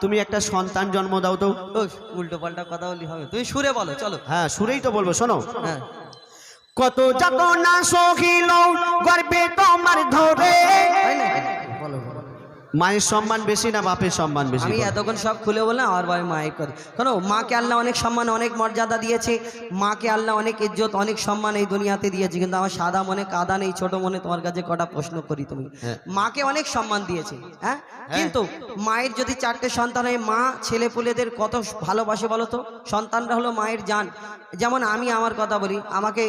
তুমি একটা সন্তান জন্ম দাও তো। উল্টো পাল্টা কথা বললি হবে, তুমি সুরে বলো চলো। হ্যাঁ সুরেই তো বলবো, শোনো। হ্যাঁ কত যাতনা সহিল গর্বে তোমার ধরে। তাই না, বলো বলো। মায়ের সম্মান বেশি না বাপের সম্মান বেশি? আমি এতক্ষণ সব খুলে বললাম, আমার বাড়ি মায়ের করে। কেন, মাকে আল্লাহ অনেক সম্মান অনেক মর্যাদা দিয়েছে, মাকে আল্লাহ অনেক ইজ্জত অনেক সম্মান এই দুনিয়াতে দিয়েছে। কিন্তু আমার সাদা মনে কাদা নেই, ছোট মনে তোমার কাছে কটা প্রশ্ন করি। তুমি মাকে অনেক সম্মান দিয়েছে, হ্যাঁ, কিন্তু মায়ের যদি 4টে সন্তান হয়, মা ছেলে পুলেদের কত ভালোবাসে বলো তো। সন্তানরা হলো মায়ের জান। যেমন আমি আমার কথা বলি, আমাকে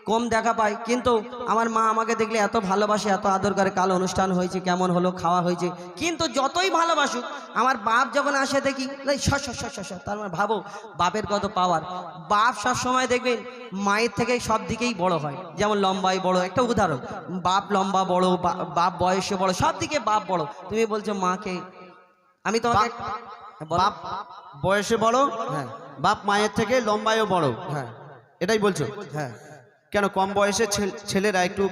কম দেখা পাই, কিন্তু আমার মা আমাকে দেখলে এত ভালোবাসে, এত আদর করে। কাল অনুষ্ঠান হয়েছে, কেমন হলো, খাওয়া হয়েছে, কিন্তু যতই ভালোবাসুক আমার বাপ যখন আসে দেখি তার মানে ভাবো বাপের কত পাওয়ার। বাপ সব সময় দেখবেন মায়ের থেকে সব দিকেই বড় হয়। যেমন লম্বাই বড়, একটা উদাহরণ, বাপ লম্বা বড়, বাপ বয়সে বড়, সব দিকে বাপ বড়। তুমি বলছো মাকে, আমি তোমাকে বাপ বয়সে বড়, হ্যাঁ বাপ মায়ের থেকে লম্বায়ও বড়, হ্যাঁ এটাই বলছো? হ্যাঁ। কেন কম বয়সের ছেলেরা একটু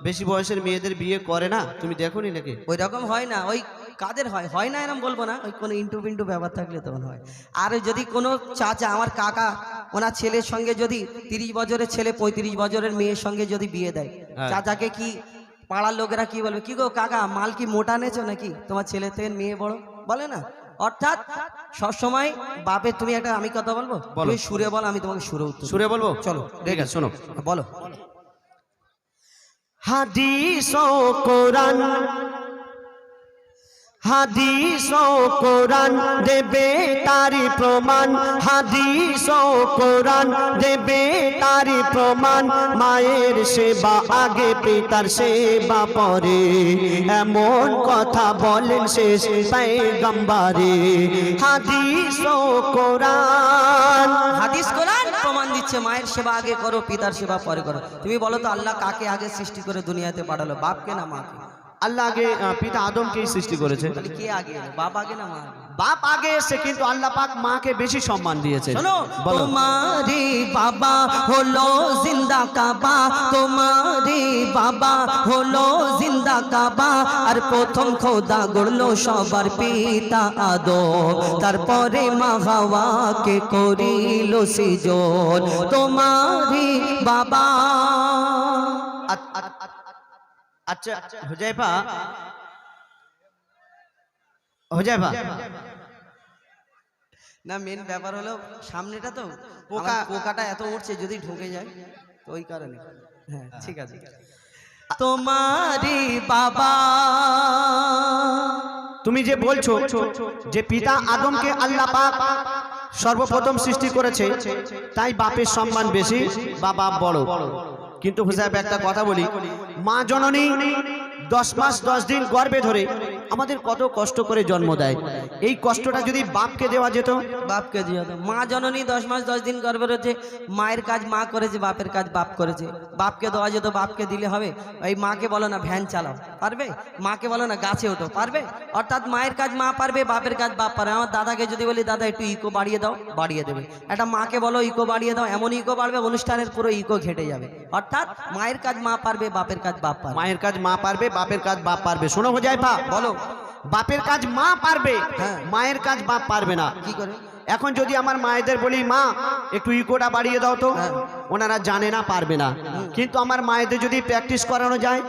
বেশি বয়সের মেয়েদের বিয়ে করে না? তুমি দেখোনি নাকি? ওই রকম হয় না, ওই কাদের হয়, হয় না এরকম বলবো না, ওই কোনো ইন্টু পিন্টু ব্যাপার থাকলে তখন হয়। আর যদি কোনো চাচা, আমার কাকা, ওনার ছেলের সঙ্গে যদি 30 বছরের ছেলে 35 বছরের মেয়ের সঙ্গে যদি বিয়ে দেয়, চাচাকে কি পাড়ার লোকেরা কি বলবে, কি গো কাকা মাল কি মোটা নেছো নাকি, তোমার ছেলে থেকে মেয়ে বড়, বলে না? অর্থাৎ সবসময় বাপের, তুমি একটা, আমি কথা বলবো, তুমি সুরে বল, আমি তোমাকে সুরে উত্তর। সুরে বলবো? চলো ঠিক আছে, শোনো। বলো। হাদিস ও কোরআন, হাদিস ও কোরআন দেবে তারি প্রমাণ, হাদিস ও কোরআন দেবে তারি প্রমাণ। মায়ের সেবা আগে পিতার সেবা পরে, এমন কথা বলেন শেষ পয়গম্বরে। হাদিস ও কোরআন, হাদিস কোরআন প্রমাণ দিচ্ছে মায়ের সেবা আগে করো, পিতার সেবা পরে করো। তুমি বলো তো আল্লাহ কাকে আগে সৃষ্টি করে দুনিয়াতে পাঠালো, বাপকে না মাকে? আল্লাহ আগে পিতা আদমকেই সৃষ্টি করেছে। তাহলে কে আগে এলো, বাপ আগে না মা? বাপ আগে এসে, কিন্তু আল্লাহ পাক মাকে বেশি সম্মান দিয়েছে। শোনো, তোমারি বাবা হলো জিন্দা কাবা, তোমারি বাবা হলো জিন্দা কাবা। আর প্রথম খোদা গড়লো সবার পিতা আদম, তারপরে মা হাওয়াকে করিল সৃজন। তোমারি বাবা। আচ্ছা হুজাইফা, হুজাইফা, না মেন ব্যাপার হলো সামনেটা তো পোকাটা এত উঠছে, যদি ঢুকে যায় তো ওই কারণে। হ্যাঁ ঠিক আছে। তোমারি বাবা, তুমি যে বলছো যে পিতা আদমকে আল্লাহ পাক সর্বপ্রথম সৃষ্টি করেছে, তাই বাপের সম্মান বেশি বা বাপ বড়। কিন্তু হুজাইফা একটা কথা বলি, মা জননী 10 মাস 10 দিন গর্ভে ধরে আমাদের কত কষ্ট করে জন্ম দেয়। এই কষ্টটা যদি বাপকে দেওয়া যেত, বাপকে দিয়ে দাও। মা জননী 10 মাস 10 দিন গর্ভে রয়েছে, মায়ের কাজ মা করেছে, বাপের কাজ বাপ করেছে। বাপকে দেওয়া যেত, বাপকে দিলে হবে? এই মাকে বলো না ভ্যান চালাও, পারবে? মাকে বলো না গাছে ওঠো, পারবে? অর্থাৎ মায়ের কাজ মা পারবে, বাপের কাজ বাপ পারবে। আমার দাদাকে যদি বলি দাদা একটু ইকো বাড়িয়ে দাও, বাড়িয়ে দেবে। একটা মাকে বলো ইকো বাড়িয়ে দাও, এমন ইকো বাড়বে অনুষ্ঠানের পুরো ইকো ঘেটে যাবে। অর্থাৎ মায়ের কাজ মা পারবে, বাপের কাজ বাপ পারবে। মায়ের কাজ মা পারবে, বাপের কাজ বাপ পারবে। শোনো হুজাইফা, বলো। বাপের কাজ মা পারবে, হ্যাঁ। মায়ের কাজ বাপ পারবে না। কি করে? এখন যদি আমার মায়েদের বলি মা একটু ইকোটা বাড়িয়ে দাও তো, ওনারা জানে না, পারবে না। কিন্তু আমার মায়েদের যদি প্র্যাকটিস করানো যায়,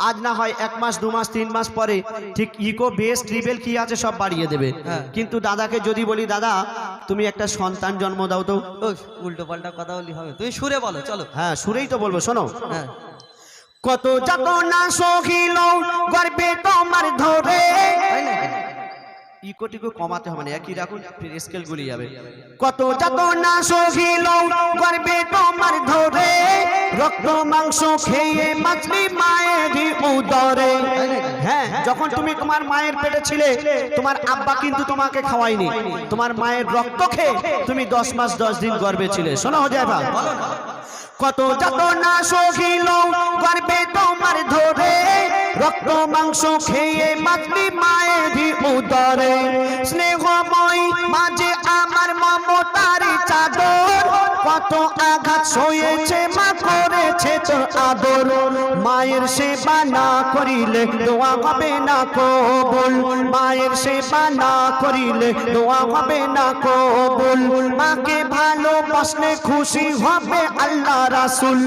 আজ না হয় 1 মাস 2 মাস 3 মাস পরে ঠিক ইকো বেস ট্রিপল কি আছে সব বাড়িয়ে দেবে। কিন্তু দাদাকে যদি বলি দাদা তুমি একটা সন্তান জন্ম দাও তো, উল্টো পাল্টা কথা বললি হবে, তুমি সুরে বলো চলো। হ্যাঁ সুরেই তো বলবো, শোনো। হ্যাঁ। কত যাতনা সহিল গর্বে তোমার ধরে। ইকো টিকো কমাতে হবে না, একই রাখুন, স্কেল গুলি যাবে। কত যাতনা সহিল গর্বে তোমার ধরে, রক্ত মাংস খেয়ে বাঁচলি মায়ের উদরে। হ্যাঁ, যখন তুমি তোমার মায়ের পেটে ছিলে, তোমার আব্বা কিন্তু তোমাকে খাওয়ায়নি, তোমার মায়ের রক্ত খেয়ে তুমি 10 মাস 10 দিন গর্ভে ছিলে। শোনো হুজাইফা, কত যাতনা সহিল গর্বে তোমার ধরে, রক্ত মাংস খেয়ে বাঁচলি মায়ের উদরে। স্নেহময় মাঝে আমার মমতার চাদর, কত আঘাত সয়েছে মা করেছে তো আদর মায়ের সেবা না করিলে দোয়া হবে না কবুল মায়ের সেবা না করিলে দোয়া হবে না কবুল মাকে ভালোবাসলে খুশি হবে আল্লাহ রাসূল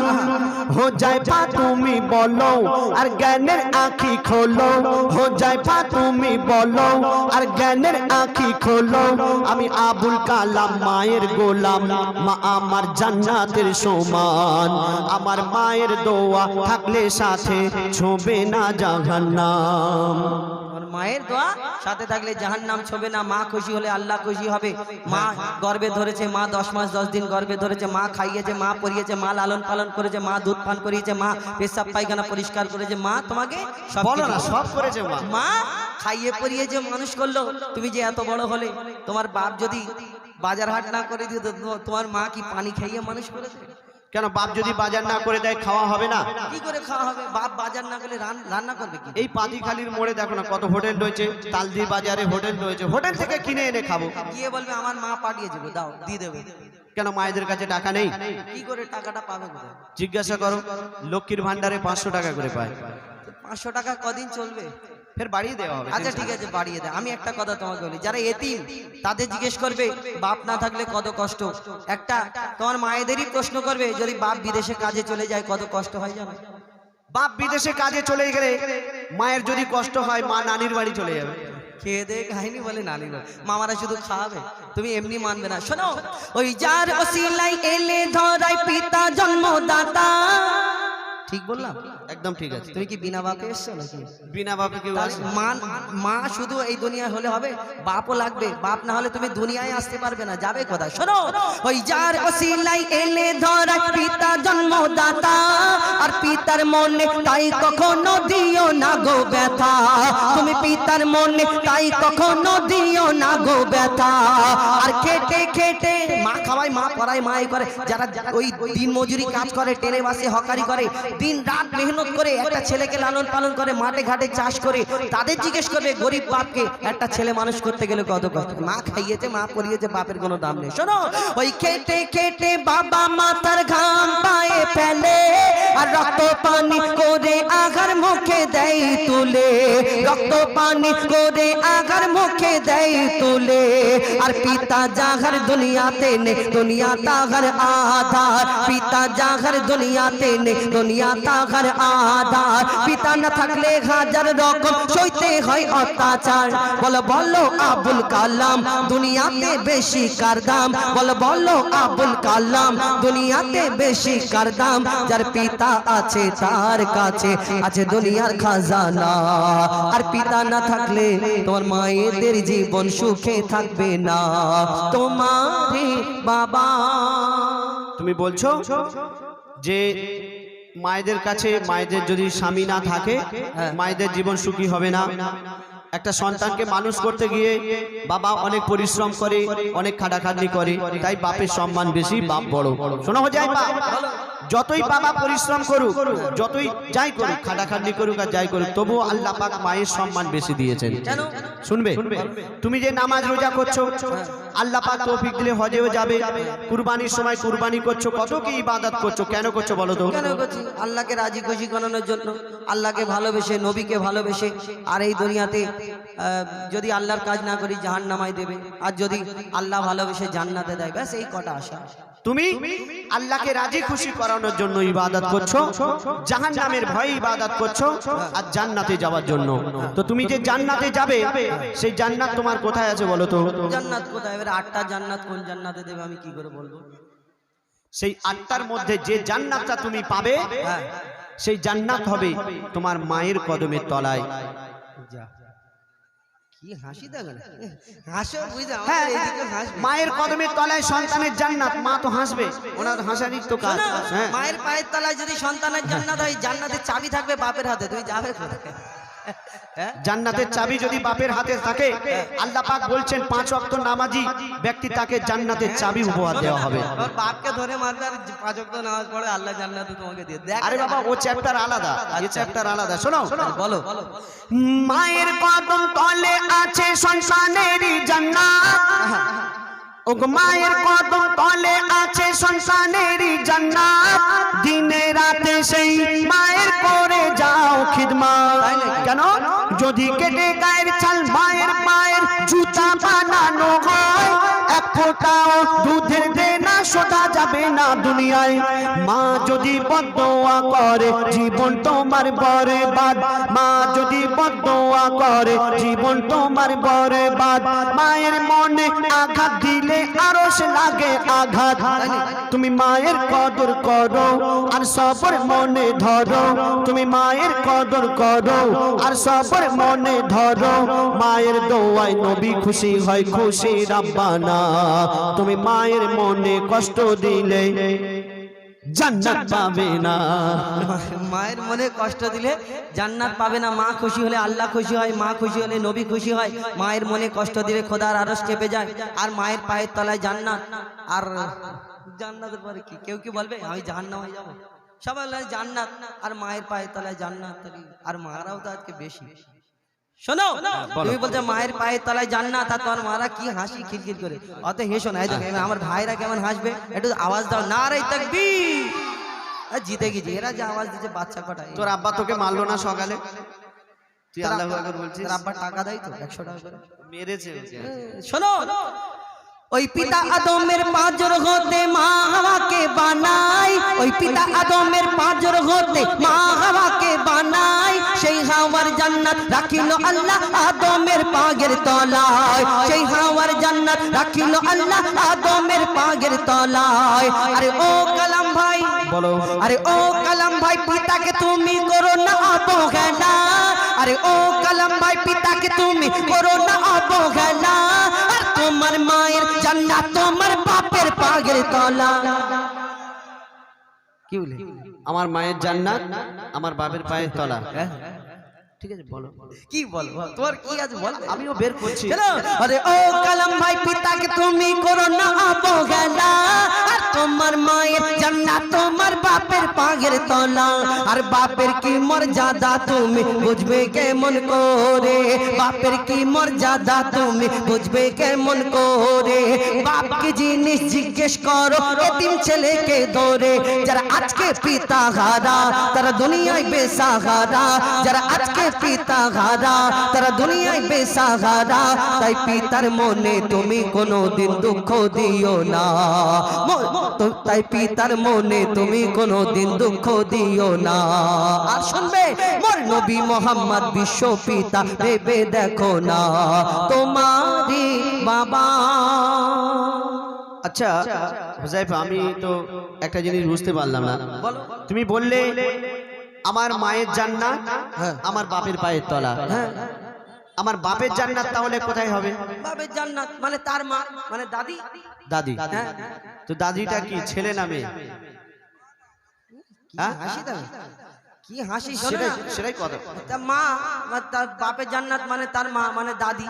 हो जाए पा তুমি বলো আর জ্ঞানের আঁখি খোলো हो जाए पा তুমি বলো আর জ্ঞানের আঁখি খোলো আমি আবুল কালাম মায়ের গোলাম মা আমার জান্নাতের সমান আমার মায়ের দোয়া থাকলে সাথে ছোবে না জাহান্নাম আর মায়ের দোয়া সাথে থাকলে জাহান্নাম ছোবে না মা খুশি হলে আল্লাহ খুশি হবে মা গর্ভে ধরেছে মা 10 মাস 10 দিন গর্ভে ধরেছে মা খাইয়েছে মা পরিয়েছে মা লালন পালন করেছে মা দুধ পান করিয়েছে মা পেশাব পায়খানা পরিষ্কার করেছে মা তোমাকে সব বলো না সব করেছে মা মা খাইয়ে পরিয়েছে মানুষ করলো তুমি যে এত বড় হলে তোমার বাপ যদি বাজার হাট না করে দিত তোমার মা কি পানি খাইয়ে মানুষ করেছে কেন বাপ যদি বাজার না করে দেয় খাওয়া হবে না কি করে খাওয়া হবে বাপ বাজার না করলে রান্না করবে কি এই পাদিখালির মোড়ে দেখো না কত হোটেল রয়েছে তালদি বাজারে হোটেল রয়েছে হোটেল থেকে কিনে এনে খাবো গিয়ে বলবে আমার মা পাঠিয়েছে গো, দাও দিয়ে দেবে কেন মায়েদের কাছে টাকা নেই কি করে টাকাটা পাবে কোথায় জিজ্ঞাসা করো লক্ষ্মীর ভান্ডারে 500 টাকা করে পায় 500 টাকা কদিন চলবে ফের বাড়িয়ে দেওয়া হবে আচ্ছা ঠিক আছে বাড়িয়ে দেয় আমি একটা কথা তোমাকে বলি যারা এতিম তাদের জিজ্ঞেস করবে বাপ না থাকলে কত কষ্ট একটা তোমার মায়েদেরই প্রশ্ন করবে যদি বাপ বিদেশে কাজে চলে যায় কত কষ্ট হয় জানো বাপ বিদেশে কাজে চলে গেলে মায়ের যদি কষ্ট হয় মা নানির বাড়ি চলে যাবে খেয়ে দে খাইনি বলে নানি বলে মামারা শুধু খাওয়াবে তুমি এমনি মানবে না শোনো ওই যার ওসিলাই এলে ধরাই পিতা জন্মদাতা ঠিক বললাম একদম ঠিক আছে তুমি কি বিনা বাপে এসছো নাকি বিনা বাপে কেউ আসে মা শুধু এই দুনিয়ায় হলে হবে বাপও লাগবে বাপ না হলে তুমি দুনিয়ায় আসতে পারবে না যাবে কোথায় শোনো ওই যার ওসিলাই এলে ধরাই পিতা জন্মদাতা আর পিতার মনে তাই কখনো দিও না গো ব্যথা তুমি পিতার মনে তাই কখনো দিও না গো ব্যথা আর খেটে খেটে মা খাওয়ায় মা পড়ায় মাই করে যারা ওই দিন মজুরি কাজ করে ট্রেনে বাসে হকারি করে দিন রাত মেহনত করে একটা ছেলেকে লালন পালন করে মাঠে ঘাটে চাষ করে তাদের জিজ্ঞেস করবে গরিব বাপকে একটা ছেলে মানুষ করতে গেলে কত কষ্ট মা খাইয়েছে মা পরিয়েছে বাপের কোনো দাম নেই শোনো ওই খেটে খেটে বাবা মাথার ঘাম পায়ে ফেলে আর রক্ত পানি করে আঘার মুখে দেয় তুলে রক্ত পানি করে আঘার মুখে দেয় তুলে আর পিতা জাগার দুনিয়াতে নে দুনিয়া তাগার আধার পিতা জাগার দুনিয়াতে নে দুনিয়া তাগার আধার পিতা না থাকলে হাজার রকম সইতে হয় অত্যাচার বলো বলো আবুল কালাম দুনিয়াতে বেশি কার দাম বলো বলো আবুল কালাম দুনিয়াতে বেশি কার দাম যার পিতা আছে তার কাছে আছে দুনিয়ার খাজানা আর পিতা না থাকলে তোমার মায়েদের জীবন সুখে থাকবে না তোমারে বাবা তুমি বলছো যে মায়েদের কাছে মায়েদের যদি স্বামী না থাকে মায়েদের জীবন সুখী হবে না একটা সন্তানকে মানুষ করতে গিয়ে বাবা অনেক পরিশ্রম করে অনেক খাটাখাটনি করে তাই বাপের সম্মান বেশি বাপ বড় শোনা যায় বাপ যতই বাবা পরিশ্রম করুক যতই যাই করুক খাটাখাটনি করুক আর যাই করুক তবুও আল্লাহ পাক মায়ের সম্মান বেশি দিয়েছেন শুনবে তুমি যে নামাজ রোজা করছো আল্লাহ পাক তৌফিক দিলে হজেও যাবে কুরবানির সময় কুরবানি করছো কত কি ইবাদত করছো কেন করছো বলো তো কেন করছি আল্লাহকে রাজি খুশি করানোর জন্য আল্লাহকে ভালোবেসে নবীকে ভালোবেসে আর এই দুনিয়াতে যদি আল্লাহর কাজ না করি জাহান্নামায় দেবে আর যদি আল্লাহ ভালোবেসে জান্নাতে দেয় ব্যাস এই কটা আশা তুমি আল্লাহকে রাজি খুশি করানোর জন্য ইবাদত করছো জাহান্নামের ভয়ে ইবাদত করছো আর জান্নাতে যাওয়ার জন্য তো তুমি যে জান্নাতে যাবে সেই জান্নাত তোমার কোথায় আছে বলো তো জান্নাত কোথায় এবারে 8টা জান্নাত কোন জান্নাতে দেবে আমি কি করে বলবো সেই 8টার মধ্যে যে জান্নাতটা তুমি পাবে সেই জান্নাত হবে তোমার মায়ের কদমের তলায় যা কি হাসি দেখো না হাসো বুঝা মায়ের কদমের তলায় সন্তানের জান্নাত মা তো হাসবে ওনার হাসারই তো কাজ মায়ের পায়ের তলায় যদি সন্তানের জান্নাত হয় জান্নাতের চাবি থাকবে বাপের হাতে তুমি যাবে কোথায় জান্নাতের চাবি যদি বাপের হাতে থাকে আল্লাহ পাক বলছেন 5 ওয়াক্ত নামাজি ব্যক্তি তাকে জান্নাতের চাবি উপহার দেওয়া হবে আর বাপকে ধরে মারবে আর 5 ওয়াক্ত নামাজ পড়ে আল্লাহ জান্নাতে তোমাকে দিয়ে দেয় আরে বাবা ও চ্যাপ্টার আলাদা এই চ্যাপ্টার আলাদা শোনো বলো মায়ের কদম তলে আছে সন্তানেরই জান্নাত ও গো মায়ের কদম তলে আছে সন্তানেরই জান্নাত, দিনে রাতে সেই মায়ের করে যাও খিদমত। কেন? যদি কেটে গায়ের ছাল মায়ের পায়ের জুতা বানানো হয়, এক ফোঁটাও দুধের দেনা শোধা যাবে না দুনিয়ায়। মা যদি বদদোয়া করে জীবন তোমার বরবাদ, মা যদি বদদোয়া করে জীবন তোমার বরবাদ। মায়ের মনে আঘাত দিলে আরশ লাগে আঘাত। তুমি মায়ের কদর করো আর সবর মনে ধরো, তুমি মায়ের কদর করো আর সবর মনে ধরো। মায়ের দোয়ায় নবী খুশি হয়, খুশি রাব্বানা। তুমি মায়ের মনে কষ্ট দিলে জান্নাত পাবে না। মায়ের মনে কষ্ট দিলে জান্নাত পাবে না। মা খুশি হলে আল্লাহ খুশি হয়, মা খুশি হলে নবী খুশি হয়। মায়ের মনে কষ্ট দিলে খোদার আরশ কেঁপে যায়। আর মায়ের পায়ের তলায় জান্নাত। আর জান্নাতের পরে কি কেউ কি বলবে আমি জাহান্নামে যাব? সবাই বলে জান্নাত, আর মায়ের পায়ের তলায় জান্নাত। আর মারাও তো আজকে বেশি। শোনো, তুমি বলছো মায়ের পায়ের তলায় জান্নাত, আর তোমার মারা কি হাসি খিলখিল করে। অত হেসো না। এই দেখো আমার ভাইরা কেমন হাসবে, একটু আওয়াজ দাও, নারে তাকবীর। জিতে গেছি, এরা যে আওয়াজ দিচ্ছে বাচ্চা কটা। তোর আব্বা তোকে মারলো না সকালে? তুই আল্লাহু আকবার বলছিস? তোর আব্বা টাকা দেয় তো 100 টাকা করে? মেরেছে। শোনো, ওই পিতা আদমের পাঁজর হতে মা হাওয়াকে বানাই, ওই পিতা আদমের পাঁজর হতে মা হাওয়াকে বানাই। সেই হাওয়ার জান্নাত রাখিল আল্লাহ আদমের পাগের তলায়, সেই হাওয়ার জান্নাত রাখিল আল্লাহ আদমের পাগের তলায়। আরে ও কালাম ভাই বলো, আরে ও কালাম ভাই পিতাকে তুমি করো না অবহেলা। আরে ও কালাম ভাই পিতাকে তুমি করো না অবহেলা। আর তোমার মায়ের জান্নাত তোমার বাপের পাগের তলা। কি বলে? আমার মায়ের জান্নাত আমার বাপের পায়ের তলা। ঠিক আছে বলো, কি বলবো? তোর কি আছে বল, আমিও বের করছি। আরে ও কালাম ভাই পিতাকে তুমি করো না অবহেলা। আর তোমার মায়ের জান্নাত তোমার বাপের পাগের তলা। আর বাপের কি মর্যাদা তুমি বুঝবে কেমন করে, বাপের কি মর্যাদা তুমি বুঝবে কেমন করে। বাপকে জিনিস জিজ্ঞেস করো এতিম ছেলেকে ধরে। যারা আজকে পিতা হারা তারা দুনিয়ায় বেসাহারা, যারা আজকে পিতা হারা তারা দুনিয়ায় বেসাহারা। তাই পিতার মনে তুমি কোনোদিন দুঃখ দিও না, তাই পিতার মনে তুমি কোনোদিন দুঃখ দিও না। আর শুনবে মোর নবী মোহাম্মদ বিশ্ব পিতা ভেবে দেখো না তোমারই বাবা। আচ্ছা হুজাইফা, আমি তো একটা জিনিস বুঝতে পারলাম না। তুমি বললে আমার মায়ের জান্নাত আমার বাপের পায়ের তলা। আমার বাপের জান্নাত তাহলে কোথায় হবে? বাপের জান্নাত মানে তার মা, মানে দাদি। দাদি? তো দাদিটা কি ছেলে না মেয়ে? হাসি দাও, কি হাসি? সেটাই কথা। তার মা তার বাপের জান্নাত মানে তার মা মানে দাদি।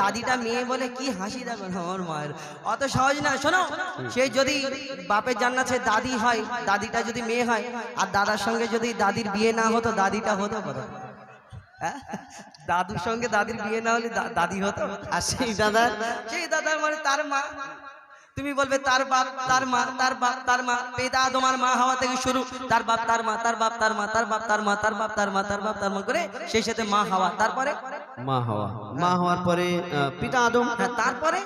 দাদিটা মেয়ে বলে কি হাসি দেখো আমার মায়ের। অত সহজ না। শোনো, সে যদি বাপের জান্নাত সে দাদি হয়, দাদিটা যদি মেয়ে হয়, আর দাদার সঙ্গে যদি দাদির বিয়ে না হতো দাদিটা হতো কত? দাদুর সঙ্গে দাদির বিয়ে না হলে দাদি হতো। আর সেই দাদা মানে তার মা। তুমি বলবে তার বাপ তার মা, তার বাপ তার মা। পিতা তোমার মা হাওয়া থেকে শুরু, তার বাপ তার মা, তার বাপ তার মা, তার বাপ তার মা, তার বাপ তার মা, তার বাপ তার মা করে সেই সাথে মা হাওয়া, তারপরে মা হাওয়া, মা হওয়ার পরে পিতা আদম। হ্যাঁ, তারপরে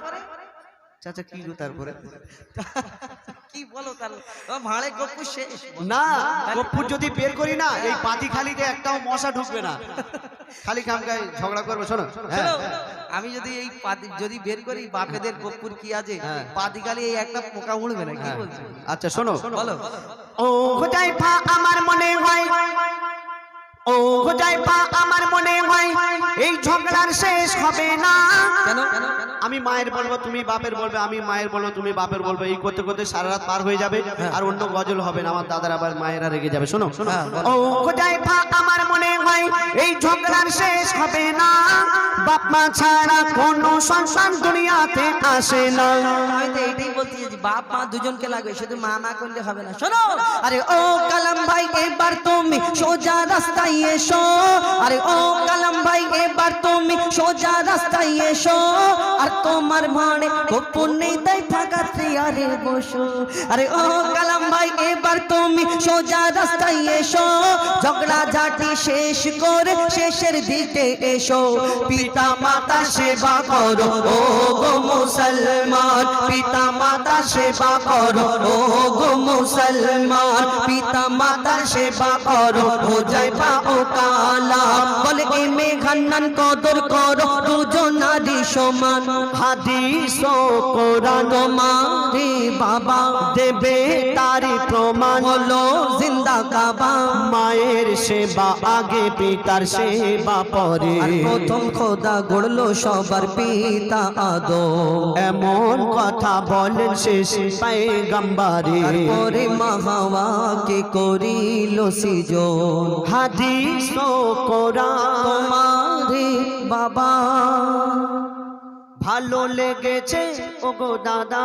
চাচা কি গো তারপরে? কি বলো তার ভাড়ে গপ্পু শেষ না, গপ্পু যদি বের করি না এই পাতি খালিতে একটাও মশা ঢুকবে না, খালি খামগায় ঝগড়া করবে। শোনো, আমি যদি এই পাতি যদি বের করি বাপেদের গপ্পুর কি আছে, পাতি খালি এই একটা পোকা উড়বে না। কি বলছো? আচ্ছা শোনো, বলো। ও হুজাইফা আমার মনে হয়, ও হুজাইফা আমার মনে হয় এই ঝগড়ার শেষ হবে না। কেন? আমি মায়ের বলবো তুমি বাপের বলবে, আমি মায়ের বলবো তুমি বাপের বলবে, এই করতে করতে সারা রাত পার হয়ে যাবে, আর অন্য গজল হবে না, আমার দাদার আবার মায়েরা রেগে যাবে। শোনো, ও হুজাইফা আমার মনে হয় এই ঝগড়ার শেষ হবে না। বাপ মা ছাড়া কোনো সন্তান দুনিয়াতে আসে না। আমি তো এইটাই বলতে চাইছি, বাপ মা দুজনকে লাগবে, শুধু মা মা করলে হবে না। শোনো, আরে ও কালাম ভাই এবার তুমি সোজা রাস্তায় রাস্তায় এসো, আরে ও কালাম ভাই এবার তুমি সোজা রাস্তায় এসো, আর তোমার ভাড়ে গোপন নেই তাই ফাঁকা চেয়ারে বসো। আরে ও কালাম ভাই এবার তুমি সোজা রাস্তায় এসো, ঝগড়া ঝাঁটি শেষ করে শেষের দিকে এসো। পিতা মাতা সেবা করো ও গো মুসলমান, পিতা মাতা সেবা করো ও গো মুসলমান, পিতা মাতা সেবা করো ও যাইবা ও কালা। বলে এ মেঘান্নান কদর করো দুজন নারী সমান। হাদিস ও কোরআন তোমারে বাবা দেবে তারি প্রমাণ। বলো জিন্দা কাবা, মায়ের সেবা আগে পিতার সেবা পরে। আর প্রথম খোদা গড়লো সবার পিতা আদম, এমন কথা বলেন শেষ পয়গম্বরে। তারপরে মা হাওয়াকে করিল সৃজন। হাদিস ও কোরআন তোমারে বাবা ভালো লেগেছে ওগো দাদা,